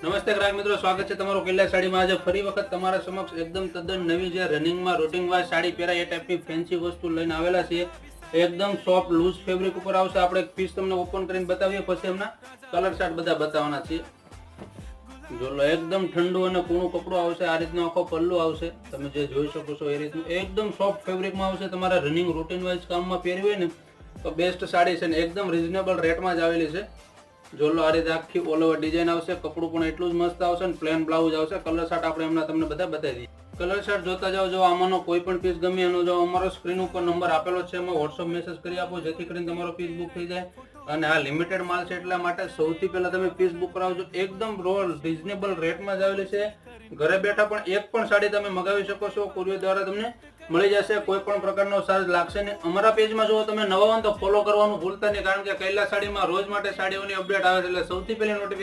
નમસ્તે ગ્રાહક મિત્રો, સ્વાગત છે તમારું કૈલાસ સાડીમાં। આજે ફરી વખત તમારા સમક્ષ એકદમ તદ્દન નવી જે રનિંગમાં રૂટિંગ વાઇઝ સાડી પહેરાય એ ટાઈપની ફેન્સી વસ્તુ લઈને આવેલા છીએ। એકદમ સોફ્ટ લૂઝ ફેબ્રિક ઉપર આવશે। આપણે એક પીસ તમને ઓપન કરીને બતાવીએ, પછી એમના કલર ચાર્ટ બધા બતાવવાના છીએ। જો લો, એકદમ ઠંડુ અને કૂણું કપડું આવશે। આ રીતનો આખો પલ્લુ આવશે, તમે જે જોઈ શકો છો એ રીતનું એકદમ સોફ્ટ ફેબ્રિકમાં આવશે। તમારા રનિંગ રૂટિન વાઇઝ કામમાં પહેરવી હોય ને તો બેસ્ટ સાડી છે ને એકદમ રીઝનેબલ રેટમાં જ આવેલી છે। જો લો, આ રીતે આખી ઓલ ઓવર ડિઝાઇન આવશે। કપડું પણ એટલું જ મસ્ત આવશે ને પ્લેન બ્લાઉઝ આવશે। કલર ચાર્ટ આપણે એમના તમને બધા બતાવી દઈએ। કલર ચાર્ટ જોતા જાઓ। જો આમાંનો કોઈ પણ પીસ ગમે એનો જો અમારો સ્ક્રીન ઉપર નંબર આપેલો છે, એમાં વોટ્સઅપ મેસેજ કરી આપો, જેથી કરીને તમારો પીસ બુક થઈ જાય। અને આ લિમિટેડ માલ છે એટલા માટે સૌથી પહેલા તમે પીસ બુક કરાવજો। એકદમ રીઝનેબલ રેટમાં જ આવેલી છે। ઘરે બેઠા પણ એક પણ સાડી તમે મગાવી શકો છો, કુરિયર દ્વારા તમને મળી જશે। કોઈ પણ પ્રકારનો ચાર્જ લાગશે નહીં। અમારા પેજમાં જો તમે નવા હો તો ફોલો કરવાનું ભૂલતા નહીં, કારણ કે કૈલાસ સાડીમાં રોજ માટે સાડીઓની અપડેટ આવે છે, એટલે સૌથી પહેલી નોટિફિકેશન